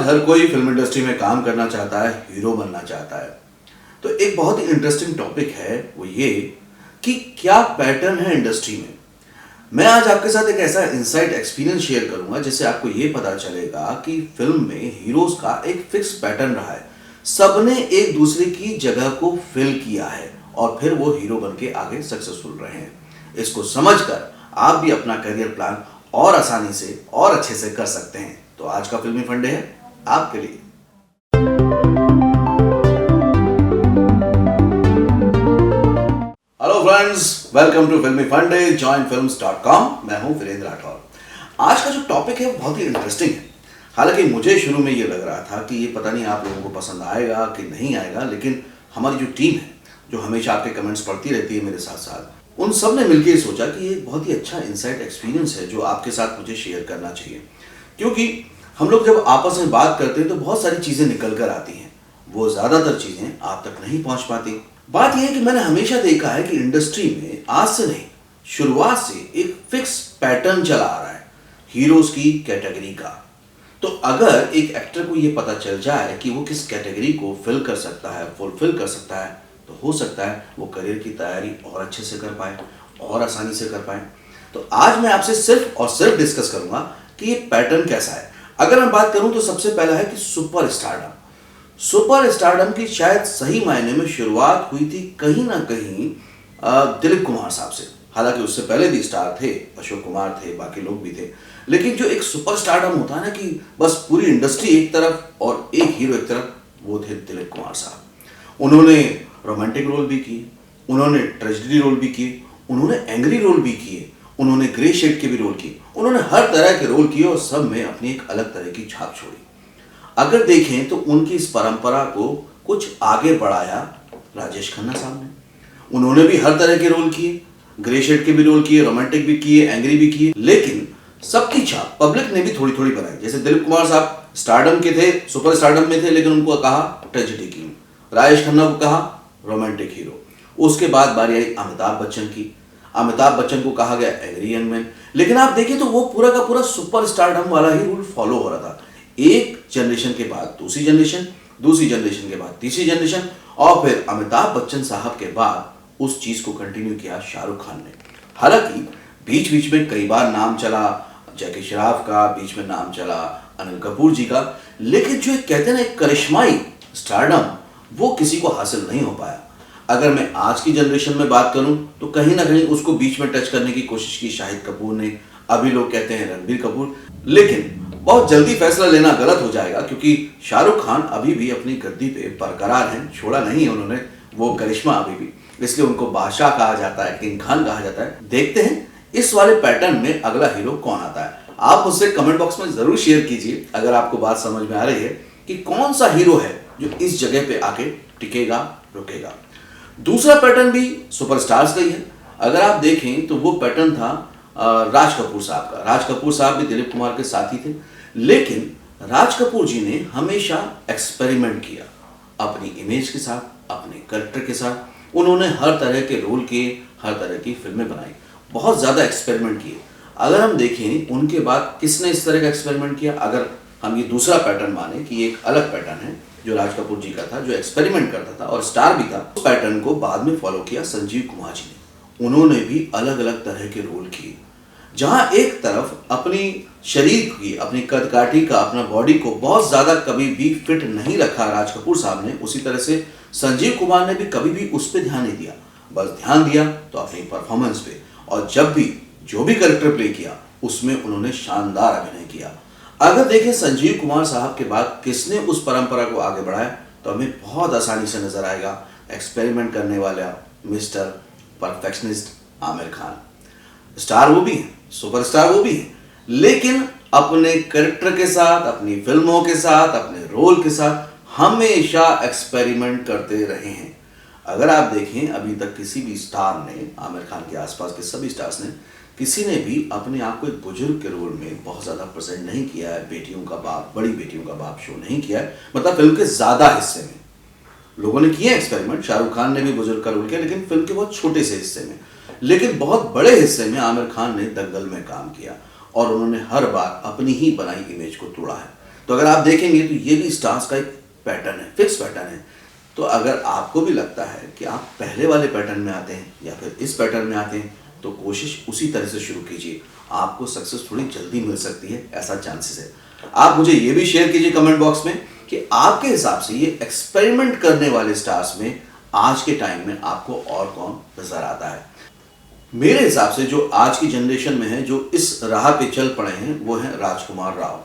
हर कोई film industry में काम करना चाहता है, हीरो बनना चाहता है। तो एक बहुत ही इंटरेस्टिंग टॉपिक है वो ये कि क्या पैटर्न है इंडस्ट्री में। मैं आज आपके साथ एक ऐसा इनसाइट एक्सपीरियंस शेयर करूंगा जिससे आपको ये पता चलेगा कि फिल्म में हीरोज का एक फिक्स पैटर्न रहा है। सबने एक दूसरे की जगह को फिल किया है और फिर वो हीरो बन के आगे सक्सेसफुल रहे हैं। इसको समझकर आप भी अपना करियर प्लान और आसानी से और अच्छे से कर सकते हैं। तो आज का फिल्मी फंडे है आपके लिए। हेलो फ्रेंड्स, वेलकम टू फिल्मी फंडे joinfilms.com। मैं हूं वीरेंद्र राठौर। आज का जो टॉपिक है वो बहुत ही इंटरेस्टिंग है। हालांकि मुझे शुरू में ये लग रहा था कि ये पता नहीं आप लोगों को पसंद आएगा कि नहीं आएगा, लेकिन हमारी जो टीम है जो हमेशा आपके कमेंट्स पढ़ती रहती है मेरे साथ साथ, उन सब ने मिलकर ये सोचा कि ये बहुत ही अच्छा इनसाइट एक्सपीरियंस है जो आपके साथ मुझे शेयर करना चाहिए। क्योंकि हम लोग जब आपस में बात करते हैं तो बहुत सारी चीज़ें निकल कर आती हैं, वो ज़्यादातर चीज़ें आप तक नहीं पहुंच पाती। बात यह है कि मैंने हमेशा देखा है कि इंडस्ट्री में आज से नहीं, शुरुआत से एक फिक्स पैटर्न चला आ रहा है हीरोज की कैटेगरी का। तो अगर एक एक्टर को ये पता चल जाए कि वो किस कैटेगरी को फिल कर सकता है, फुलफिल कर सकता है, तो हो सकता है वो करियर की तैयारी और अच्छे से कर पाए और आसानी से कर पाए। तो आज मैं आपसे सिर्फ और सिर्फ डिस्कस करूंगा कि ये पैटर्न कैसा है। अगर मैं बात करूं तो सबसे पहला है कि सुपर स्टारडम। सुपर स्टारडम की शायद सही मायने में शुरुआत हुई थी कहीं ना कहीं दिलीप कुमार साहब से। हालांकि उससे पहले भी स्टार थे, अशोक कुमार थे, बाकी लोग भी थे, लेकिन जो एक सुपर स्टारडम होता है ना कि बस पूरी इंडस्ट्री एक तरफ और एक हीरो एक तरफ, वो थे दिलीप कुमार साहब। उन्होंने रोमांटिक रोल भी किए, उन्होंने ट्रेजेडी रोल भी किए, उन्होंने एंग्री रोल भी किए, उन्होंने ग्रे शेड के भी रोल किए, उन्होंने हर तरह के रोल किए और सब में अपनी एक अलग तरह की छाप छोड़ी। अगर देखें तो उनकी इस परंपरा को कुछ आगे बढ़ाया राजेश खन्ना साहब ने। उन्होंने भी हर तरह के रोल किए, ग्रे शेड के भी रोल किए, रोमांटिक भी किए, एंग्री भी किए, लेकिन सबकी छाप पब्लिक ने भी थोड़ी थोड़ी बनाई। जैसे दिलीप कुमार साहब स्टारडम के थे, सुपर स्टारडम में थे, लेकिन उनको कहा ट्रेजेडी किंग, राजेश खन्ना को कहा रोमांटिक हीरो। उसके बाद बारी आई अमिताभ बच्चन की। अमिताभ बच्चन को कहा गया एंग्री यंग मैन। लेकिन आप देखिए तो वो पूरा का पूरा सुपर स्टारडम वाला ही रूल फॉलो हो रहा था। एक जनरेशन के बाद दूसरी जनरेशन, दूसरी जनरेशन के बाद तीसरी जनरेशन, और फिर अमिताभ बच्चन साहब के बाद उस चीज को कंटिन्यू किया शाहरुख खान ने। हालांकि बीच बीच में कई बार नाम चला जैकी श्रॉफ का, बीच में नाम चला अनिल कपूर जी का, लेकिन जो कहते हैं ना एक करिश्माई स्टारडम, वो किसी को हासिल नहीं हो पाया। अगर मैं आज की जनरेशन में बात करूं तो कहीं ना कहीं उसको बीच में टच करने की कोशिश की शाहिद कपूर ने, अभी लोग कहते हैं रणबीर कपूर, लेकिन बहुत जल्दी फैसला लेना गलत हो जाएगा क्योंकि शाहरुख खान अभी भी अपनी गद्दी पे बरकरार हैं, छोड़ा नहीं है उन्होंने वो करिश्मा अभी भी, इसलिए उनको बादशाह कहा जाता है, किंग खान कहा जाता है। देखते हैं इस वाले पैटर्न में अगला हीरो कौन आता है। आप मुझसे कमेंट बॉक्स में जरूर शेयर कीजिए अगर आपको बात समझ में आ रही है कि कौन सा हीरो है जो इस जगह पे आके टिकेगा, रुकेगा। दूसरा पैटर्न भी सुपरस्टार्स का ही है। अगर आप देखें तो वो पैटर्न था राज कपूर साहब का। राज कपूर साहब भी दिलीप कुमार के साथी थे, लेकिन राज कपूर जी ने हमेशा एक्सपेरिमेंट किया अपनी इमेज के साथ, अपने कैरेक्टर के साथ। उन्होंने हर तरह के रोल किए, हर तरह की फिल्में बनाई, बहुत ज़्यादा एक्सपेरिमेंट किए। अगर हम देखें उनके बाद किसने इस तरह का एक्सपेरिमेंट किया, अगर हम ये दूसरा पैटर्न माने कि एक अलग पैटर्न है जो राज कपूर जी का था, जो एक्सपेरिमेंट करता था और स्टार भी था, उस पैटर्न को बाद में फॉलो किया संजीव कुमार जी ने। उन्होंने भी अलग अलग तरह के रोल किए, जहां एक तरफ अपनी शरीर की, अपनी कदकाठी का, अपना बॉडी को बहुत ज़्यादा कभी भी फिट नहीं रखा राज कपूर साहब ने, उसी तरह से संजीव कुमार ने भी कभी भी उस पर ध्यान नहीं दिया। बस ध्यान दिया तो अपनी परफॉर्मेंस पे, और जब भी जो भी कैरेक्टर प्ले किया उसमें उन्होंने शानदार अभिनय किया। अगर देखें संजीव कुमार साहब के बाद किसने उस परंपरा को आगे बढ़ाया तो हमें बहुत आसानी से नजर आएगा एक्सपेरिमेंट करने वाला mister perfectionist Aamir Khan. Star वो भी है, सुपरस्टार वो भी है, लेकिन अपने कैरेक्टर के साथ, अपनी फिल्मों के साथ, अपने रोल के साथ हमेशा एक्सपेरिमेंट करते रहे हैं। अगर आप देखें अभी तक किसी भी स्टार ने, आमिर खान के आसपास के सभी स्टार्स ने, किसी ने भी अपने आप को एक बुजुर्ग के रोल में बहुत ज़्यादा प्रेजेंट नहीं किया है। बेटियों का बाप, बड़ी बेटियों का बाप शो नहीं किया है, मतलब फिल्म के ज़्यादा हिस्से में लोगों ने किए एक्सपेरिमेंट। शाहरुख खान ने भी बुजुर्ग का रोल किया, लेकिन फिल्म के बहुत छोटे से हिस्से में। लेकिन बहुत बड़े हिस्से में आमिर खान ने दंगल में काम किया और उन्होंने हर बार अपनी ही बनाई इमेज को तोड़ा है। तो अगर आप देखेंगे तो ये भी स्टार्स का एक पैटर्न है, फिक्स पैटर्न है। तो अगर आपको भी लगता है कि आप पहले वाले पैटर्न में आते हैं या फिर इस पैटर्न में आते हैं, तो कोशिश उसी तरह से शुरू कीजिए, आपको सक्सेस थोड़ी जल्दी मिल सकती है, ऐसा चांसेस है। आप मुझे ये भी शेयर कीजिए कमेंट बॉक्स में कि आपके हिसाब से ये एक्सपेरिमेंट करने वाले स्टार्स में आज के टाइम में आपको और कौन नजर आता है। मेरे हिसाब से जो आज की जनरेशन में है, जो इस राह पे चल पड़े हैं, वो है राजकुमार राव।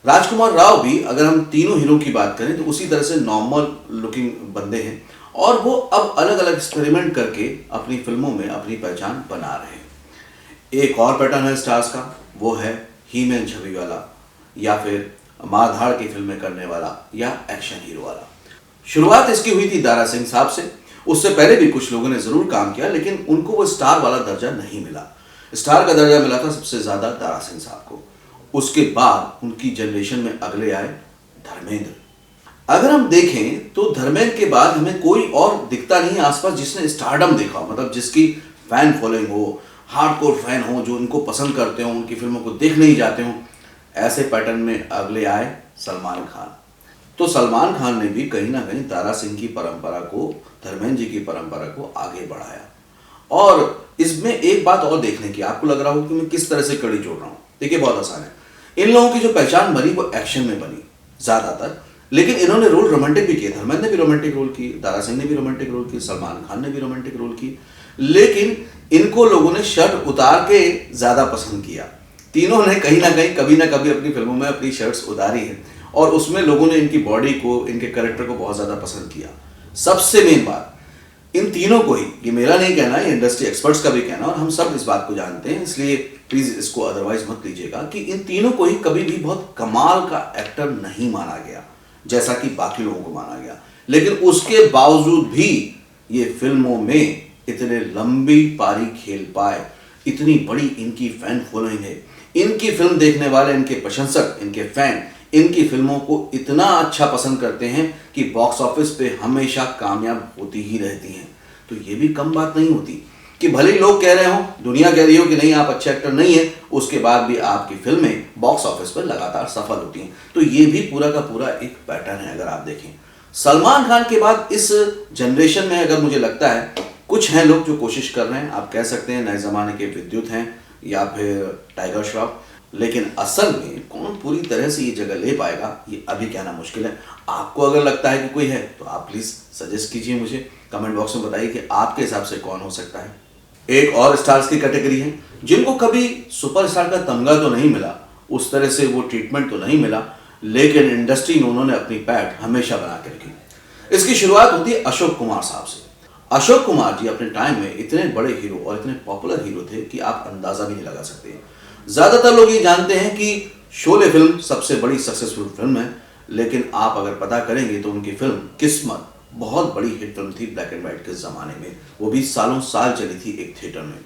राजकुमार राव भी अगर हम तीनों हीरो की बात करें तो उसी तरह से नॉर्मल लुकिंग बंदे हैं और वो अब अलग अलग एक्सपेरिमेंट करके अपनी फिल्मों में अपनी पहचान बना रहे हैं। एक और पैटर्न है स्टार्स का, वो है हीमैन छवि वाला या फिर मारधाड़ की फिल्में करने वाला या एक्शन हीरो वाला। शुरुआत इसकी हुई थी दारा सिंह साहब से। उससे पहले भी कुछ लोगों ने जरूर काम किया, लेकिन उनको वो स्टार वाला दर्जा नहीं मिला। स्टार का दर्जा मिला था सबसे ज्यादा दारा सिंह साहब को। उसके बाद उनकी जनरेशन में अगले आए धर्मेंद्र। अगर हम देखें तो धर्मेंद्र के बाद हमें कोई और दिखता नहीं आसपास जिसने स्टारडम देखा हो, मतलब जिसकी फैन फॉलोइंग हो, हार्डकोर फैन हो, जो इनको पसंद करते हो, उनकी फिल्मों को देखने ही जाते हो। ऐसे पैटर्न में अगले आए सलमान खान। तो सलमान खान ने भी कहीं ना कहीं दारा सिंह की परंपरा को, धर्मेंद्र जी की परंपरा को आगे बढ़ाया। और इसमें एक बात और देखने की, आपको लग रहा हो कि मैं किस तरह से कड़ी जोड़ रहा हूं। देखिए बहुत आसान है, इन लोगों की जो पहचान बनी वो एक्शन में बनी ज्यादातर, लेकिन इन्होंने रोल रोमांटिक भी किए। धर्मेंद्र ने भी रोमांटिक रोल की, दारा सिंह ने भी रोमांटिक रोल की, सलमान खान ने भी रोमांटिक रोल की, लेकिन इनको लोगों ने शर्ट उतार के ज्यादा पसंद किया। तीनों ने कहीं ना कहीं कभी ना कभी अपनी फिल्मों में अपनी शर्ट्स उतारी है और उसमें लोगों ने इनकी बॉडी को, इनके कैरेक्टर को बहुत ज्यादा पसंद किया। सबसे मेन बात, इन तीनों को ही, ये मेरा नहीं कहना, ये इंडस्ट्री एक्सपर्ट्स का भी कहना, और हम सब इस बात को जानते हैं, इसलिए प्लीज इसको अदरवाइज मत लीजिएगा, कि इन तीनों को ही कभी भी बहुत कमाल का एक्टर नहीं माना गया जैसा कि बाकी लोगों को माना गया। लेकिन उसके बावजूद भी ये फिल्मों में इतने लंबी पारी खेल पाए, इतनी बड़ी इनकी फैन फॉलोइंग है, इनकी फिल्म देखने वाले, इनके प्रशंसक, इनके फैन इनकी फिल्मों को इतना अच्छा पसंद करते हैं कि बॉक्स ऑफिस पे हमेशा कामयाब होती ही रहती हैं। तो ये भी कम बात नहीं होती कि भले ही लोग कह रहे हो, दुनिया कह रही हो कि नहीं आप अच्छे एक्टर नहीं है, उसके बाद भी आपकी फिल्में बॉक्स ऑफिस पर लगातार सफल होती हैं। तो ये भी पूरा का पूरा एक पैटर्न है। अगर आप देखें सलमान खान के बाद इस जनरेशन में, अगर मुझे लगता है कुछ हैं लोग जो कोशिश कर रहे हैं, आप कह सकते हैं नए जमाने के विद्युत हैं या फिर टाइगर श्रॉफ, लेकिन असल में कौन पूरी तरह से ये जगह ले पाएगा ये अभी कहना मुश्किल है। आपको अगर लगता है कि कोई है तो आप प्लीज सजेस्ट कीजिए, मुझे कमेंट बॉक्स में बताइए कि आपके हिसाब से कौन हो सकता है। एक और स्टार्स की कैटेगरी है जिनको कभी सुपरस्टार का तमगा तो नहीं मिला, उस तरह से वो ट्रीटमेंट तो नहीं मिला, लेकिन इंडस्ट्री में उन्होंने अपनी पैठ हमेशा बना के रखी। इसकी शुरुआत होती है अशोक कुमार साहब से। अशोक कुमार जी अपने टाइम में इतने बड़े हीरो और इतने पॉपुलर हीरो थे कि आप अंदाजा भी नहीं लगा सकते। ज्यादातर लोग ये जानते हैं कि शोले फिल्म सबसे बड़ी सक्सेसफुल फिल्म है, लेकिन आप अगर पता करेंगे तो उनकी फिल्म किस्मत बहुत बड़ी हिट फिल्म थी ब्लैक एंड व्हाइट के जमाने में, वो भी सालों साल चली थी एक थिएटर में।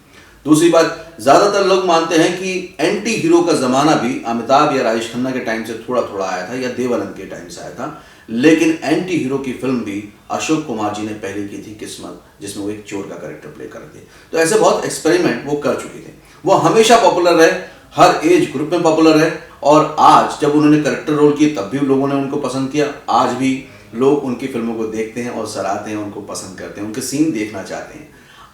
दूसरी बात, ज्यादातर लोग मानते हैं कि एंटी हीरो का जमाना भी अमिताभ या राजेश खन्ना के टाइम से थोड़ा थोड़ा आया था या देवानंद के टाइम से आया था, लेकिन एंटी हीरो की फिल्म भी अशोक कुमार जी ने पहले की थी किस्मत, जिसमें वो एक चोर का कैरेक्टर प्ले कर रहे थे। तो ऐसे बहुत एक्सपेरिमेंट वो कर चुके थे। वो हमेशा पॉपुलर रहे, हर एज ग्रुप में पॉपुलर है, और आज जब उन्होंने कैरेक्टर रोल किए तब भी लोगों ने उनको पसंद किया। आज भी लोग उनकी फिल्मों को देखते हैं और सराहते हैं, उनको पसंद करते हैं, उनके सीन देखना चाहते हैं।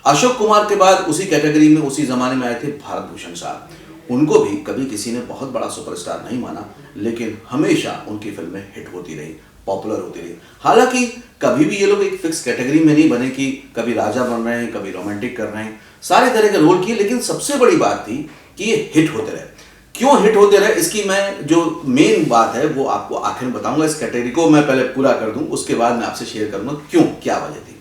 अशोक कुमार के बाद उसी कैटेगरी में उसी जमाने में आए थे भारत भूषण साहब। उनको भी कभी किसी ने बहुत बड़ा सुपरस्टार नहीं माना, लेकिन हमेशा उनकी फिल्में हिट होती रही, पॉपुलर होती रही। हालांकि कभी भी ये लोग एक फिक्स कैटेगरी में नहीं बने कि कभी राजा बन रहे हैं, कभी रोमांटिक कर रहे हैं, सारे तरह के रोल किए, लेकिन सबसे बड़ी बात थी कि ये हिट होते रहे। क्यों हिट होते रहे, इसकी मैं जो मेन बात है वो आपको आखिर में बताऊंगा। इस कैटेगरी को मैं पहले पूरा कर दूं, उसके बाद मैं आपसे शेयर करूंगा क्यों, क्या वजह थी।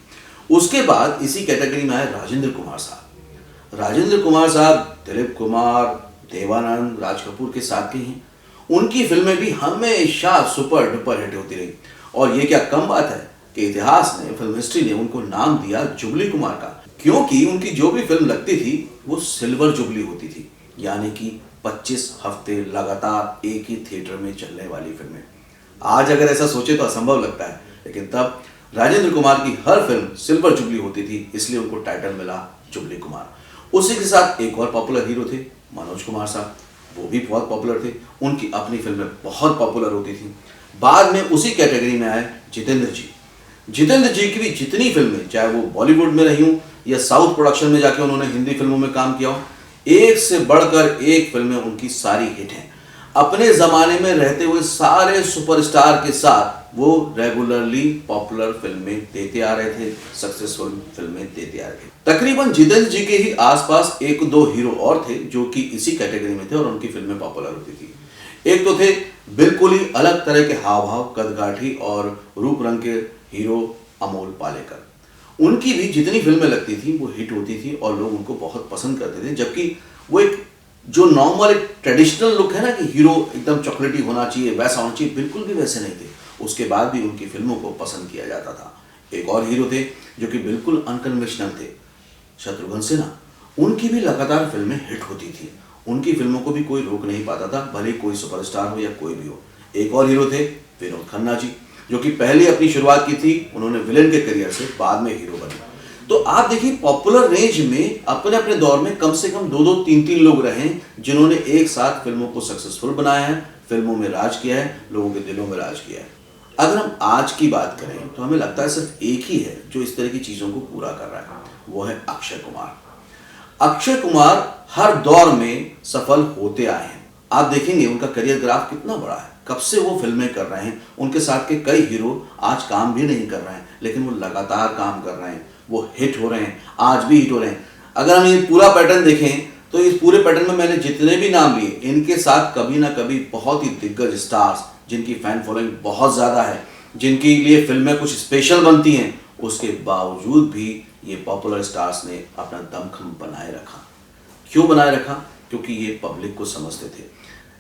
उसके बाद इसी कैटेगरी में आए राजेंद्र कुमार साहब। राजेंद्र कुमार साहब दिलीप कुमार, देवानंद, राज कपूर के साथ के हैं। उनकी फिल्में भी हमेशा सुपर डुपर हिट होती रही, और ये क्या कम बात है कि इतिहास ने, फिल्म हिस्ट्री ने उनको नाम दिया जुबली कुमार का, क्योंकि उनकी जो भी फिल्म लगती थी वो सिल्वर जुबली होती थी, यानी कि 25 हफ्ते लगातार एक ही थिएटर में चलने वाली फिल्में। आज अगर ऐसा सोचे तो असंभव लगता है, लेकिन तब राजेंद्र कुमार की हर फिल्म सिल्वर जुबली होती थी, इसलिए उनको टाइटल मिला जुबली कुमार। उसी के साथ एक और पॉपुलर हीरो थे मनोज कुमार साहब। वो भी बहुत पॉपुलर थे, उनकी अपनी फिल्में बहुत पॉपुलर होती थी। बाद में उसी कैटेगरी में आए जितेंद्र जी। जितेंद्र जी की भी जितनी फिल्में, चाहे वो बॉलीवुड में रही हूँ या साउथ प्रोडक्शन में जाके उन्होंने हिंदी फिल्मों में काम किया हो, एक से बढ़कर एक फिल्में उनकी सारी हिट हैं। अपने ज़माने में रहते हुए सारे सुपरस्टार के साथ वो रेगुलरली पॉपुलर फिल्में देते आ रहे थे, सक्सेसफुल फिल्में देते आ रहे थे। तकरीबन जितेंद्र जी के ही आसपास एक दो हीरो और थे जो कि इसी कैटेगरी में थे और उनकी फिल्में पॉपुलर होती थी। एक तो थे बिल्कुल ही अलग तरह के हाव भाव, कदकाठी और रूप रंग के हीरो अमोल पालेकर। उनकी भी जितनी फिल्में लगती थी वो हिट होती थी और लोग उनको बहुत पसंद करते थे, जबकि वो एक जो नॉर्मल एक ट्रेडिशनल लुक है ना कि हीरो एकदम चॉकलेटी होना चाहिए, वैसा होना चाहिए, बिल्कुल भी वैसे नहीं थे। उसके बाद भी उनकी फिल्मों को पसंद किया जाता था। एक और हीरो थे जो कि बिल्कुल अनकन्वेंशनल थे, शत्रुघ्न सिन्हा। उनकी भी लगातार फिल्में हिट होती थी, उनकी फिल्मों को भी कोई रोक नहीं पाता था, भले कोई सुपरस्टार हो या कोई भी हो। एक और हीरो थे विनोद खन्ना जी, जो कि पहले अपनी शुरुआत की थी उन्होंने विलेन के करियर से, बाद में हीरो बने। तो आप देखिए पॉपुलर रेंज में अपने अपने दौर में कम से कम दो दो तीन तीन लोग रहे जिन्होंने एक साथ फिल्मों को सक्सेसफुल बनाया है, फिल्मों में राज किया है, लोगों के दिलों में राज किया है। अगर हम आज की बात करें तो हमें लगता है सिर्फ एक ही है जो इस तरह की चीजों को पूरा कर रहा है, वो है अक्षय कुमार। अक्षय कुमार हर दौर में सफल होते आए हैं। आप देखेंगे उनका करियर ग्राफ कितना बड़ा है, कब से वो फिल्में कर रहे हैं। उनके साथ के कई हीरो आज काम भी नहीं कर रहे हैं, लेकिन वो लगातार काम कर रहे हैं, वो हिट हो रहे हैं, आज भी हिट हो रहे हैं। अगर हम ये पूरा पैटर्न देखें तो इस पूरे पैटर्न में मैंने जितने भी नाम लिए, इनके साथ कभी ना कभी बहुत ही दिग्गज स्टार्स जिनकी फैन फॉलोइंग बहुत ज़्यादा है, जिनके लिए फिल्में कुछ स्पेशल बनती हैं, उसके बावजूद भी ये पॉपुलर स्टार्स ने अपना दमखम बनाए रखा। क्यों बनाए रखा? क्योंकि ये पब्लिक को समझते थे।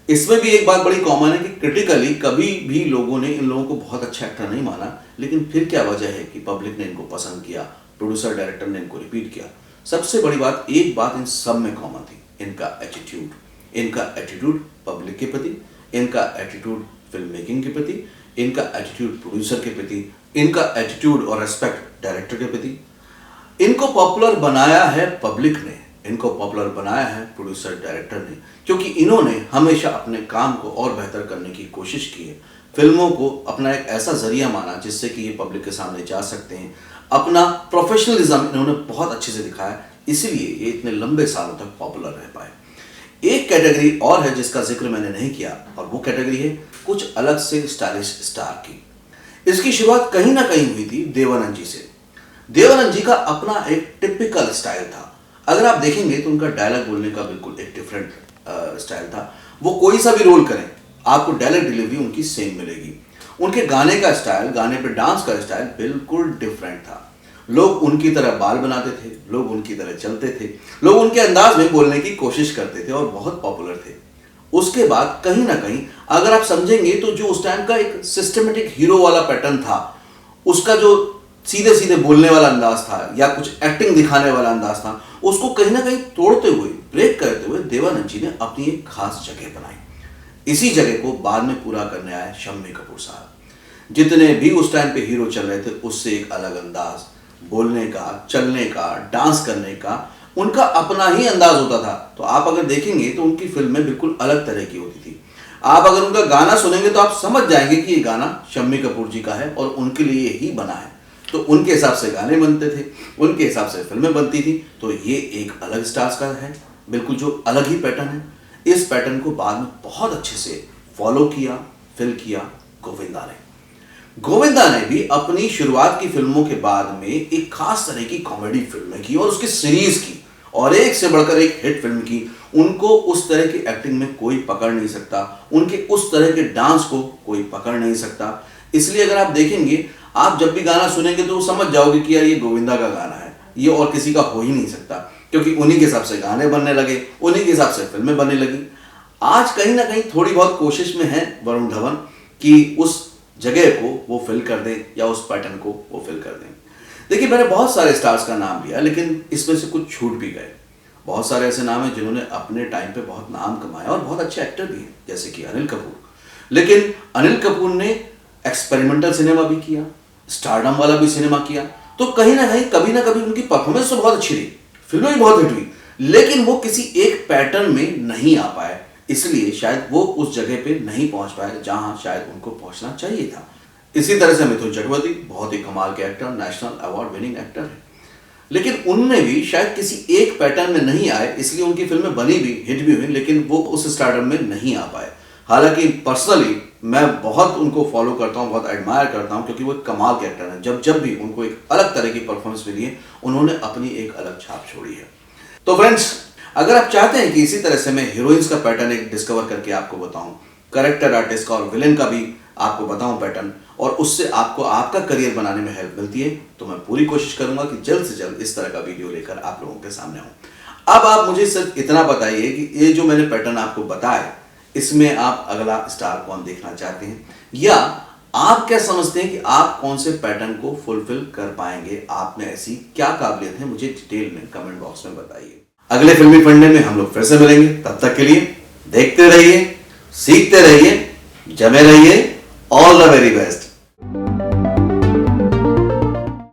इसमें भी एक बात बड़ी कॉमन है कि क्रिटिकली कभी भी लोगों ने इन लोगों को बहुत अच्छा एक्टर नहीं माना, लेकिन फिर क्या वजह है कि पब्लिक ने इनको पसंद किया, प्रोड्यूसर डायरेक्टर ने इनको रिपीट किया। सबसे बड़ी बात, एक बात इन सब में कॉमन थी, इनका एटीट्यूड। इनका एटीट्यूड पब्लिक के प्रति, इनका एटीट्यूड फिल्म मेकिंग के प्रति, इनका एटीट्यूड प्रोड्यूसर के प्रति, इनका एटीट्यूड और रेस्पेक्ट डायरेक्टर के प्रति। इनको पॉपुलर बनाया है पब्लिक ने, इनको पॉपुलर बनाया है प्रोड्यूसर डायरेक्टर ने, क्योंकि इन्होंने हमेशा अपने काम को और बेहतर करने की कोशिश की है। फिल्मों को अपना एक ऐसा जरिया माना जिससे कि ये पब्लिक के सामने जा सकते हैं। अपना प्रोफेशनलिज्म इन्होंने बहुत अच्छे से दिखाया, इसीलिए ये इतने लंबे सालों तक पॉपुलर रह पाए। एक कैटेगरी और है जिसका जिक्र मैंने नहीं किया, और वो कैटेगरी है कुछ अलग से स्टाइलिश स्टार की। इसकी शुरुआत कहीं ना कहीं हुई थी देवानंद जी से। देवानंद जी का अपना एक टिपिकल स्टाइल था। अगर आप देखेंगे तो उनका डायलॉग बोलने का बिल्कुल एक डिफरेंट स्टाइल था। वो कोई सा भी रोल करें, आपको डायलॉग डिलीवरी उनकी सेम मिलेगी। उनके गाने का स्टाइल, गाने पे डांस का स्टाइल बिल्कुल डिफरेंट था। लोग उनकी तरह बाल बनाते थे, लोग उनकी तरह चलते थे, लोग उनके अंदाज में बोलने की कोशिश करते थे और बहुत पॉपुलर थे। उसके बाद कहीं ना कहीं अगर आप समझेंगे तो जो उस टाइम का एक सिस्टमेटिक हीरो वाला पैटर्न था, उसका जो सीधे सीधे बोलने वाला अंदाज था या कुछ एक्टिंग दिखाने वाला अंदाज था, उसको कहीं ना कहीं तोड़ते हुए, ब्रेक करते हुए देवानंद जी ने अपनी एक खास जगह बनाई। इसी जगह को बाद में पूरा करने आए शम्मी कपूर साहब। जितने भी उस टाइम पे हीरो चल रहे थे, उससे एक अलग अंदाज, बोलने का, चलने का, डांस करने का, उनका अपना ही अंदाज होता था। तो आप अगर देखेंगे तो उनकी फिल्में बिल्कुल अलग तरह की होती थी। आप अगर उनका गाना सुनेंगे तो आप समझ जाएंगे कि ये गाना शम्मी कपूर जी का है और उनके लिए ही बना है। तो उनके हिसाब से गाने बनते थे, उनके हिसाब से फिल्में बनती थी। तो ये एक अलग स्टार्स का है, बिल्कुल जो अलग ही पैटर्न है। इस पैटर्न को बाद में बहुत अच्छे से फॉलो किया, फिल किया गोविंदा ने। गोविंदा ने भी अपनी शुरुआत की फिल्मों के बाद में एक खास तरह की कॉमेडी फिल्में की और उसकी सीरीज की, और एक से बढ़कर एक हिट फिल्म की। उनको उस तरह की एक्टिंग में कोई पकड़ नहीं सकता, उनके उस तरह के डांस को कोई पकड़ नहीं सकता। इसलिए अगर आप देखेंगे, आप जब भी गाना सुनेंगे तो समझ जाओगे कि यार ये गोविंदा का गाना है, ये और किसी का हो ही नहीं सकता, क्योंकि उन्हीं के हिसाब से गाने बनने लगे, उन्हीं के हिसाब से फिल्में बनने लगी। आज कहीं ना कहीं थोड़ी बहुत कोशिश में है वरुण धवन कि उस जगह को वो फिल कर दें या उस पैटर्न को वो फिल कर दें। देखिए, मैंने बहुत सारे स्टार्स का नाम लिया, लेकिन इसमें से कुछ छूट भी गए। बहुत सारे ऐसे नाम हैं जिन्होंने अपने टाइम पे बहुत नाम कमाया और बहुत अच्छे एक्टर भी हैं, जैसे कि अनिल कपूर। लेकिन अनिल कपूर ने एक्सपेरिमेंटल सिनेमा भी किया, स्टारडम वाला भी सिनेमा किया। तो कहीं ना कहीं कभी ना कभी उनकी परफॉर्मेंस तो बहुत अच्छी रही, फिल्में भी बहुत हिट हुई, लेकिन वो किसी एक पैटर्न में नहीं आ पाए। इसलिए शायद वो उस जगह पे नहीं पहुंच पाए जहां शायद उनको पहुंचना चाहिए था। इसी तरह से मिथुन चक्रवर्ती बहुत ही कमाल के actor, national award winning actor है, लेकिन उनमें भी शायद किसी एक पैटर्न में नहीं आए, इसलिए उनकी फिल्में बनी भी, हिट भी हुई, लेकिन वो उस स्टारडम में नहीं आ पाए। हालांकि पर्सनली मैं बहुत उनको फॉलो करता हूं, बहुत एडमायर करता हूं, क्योंकि वो एक कमाल के एक्टर हैं। जब भी उनको एक अलग तरह की परफॉर्मेंस मिली है, उन्होंने अपनी एक अलग छाप छोड़ी है। तो फ्रेंड्स, अगर आप चाहते हैं कि इसी तरह से मैं हीरोइंस का पैटर्न एक डिस्कवर करके आपको बताऊं, करेक्टर आर्टिस्ट का और विलेन का भी आपको बताऊं पैटर्न, और उससे आपको आपका करियर बनाने में हेल्प मिलती है, तो मैं पूरी कोशिश करूंगा कि जल्द से जल्द इस तरह का वीडियो लेकर आप लोगों के सामने आऊं। अब आप मुझे सिर्फ इतना बताइए कि ये जो मैंने पैटर्न आपको बताया, इसमें आप अगला स्टार कौन देखना चाहते हैं, या आप क्या समझते हैं कि आप कौन से पैटर्न को फुलफिल कर पाएंगे, आप में ऐसी क्या काबिलियत है, मुझे डिटेल में कमेंट बॉक्स में बताइए। अगले फिल्मी फंडे में हम लोग फिर से मिलेंगे, तब तक के लिए देखते रहिए, सीखते रहिए, जमे रहिए। All the very best.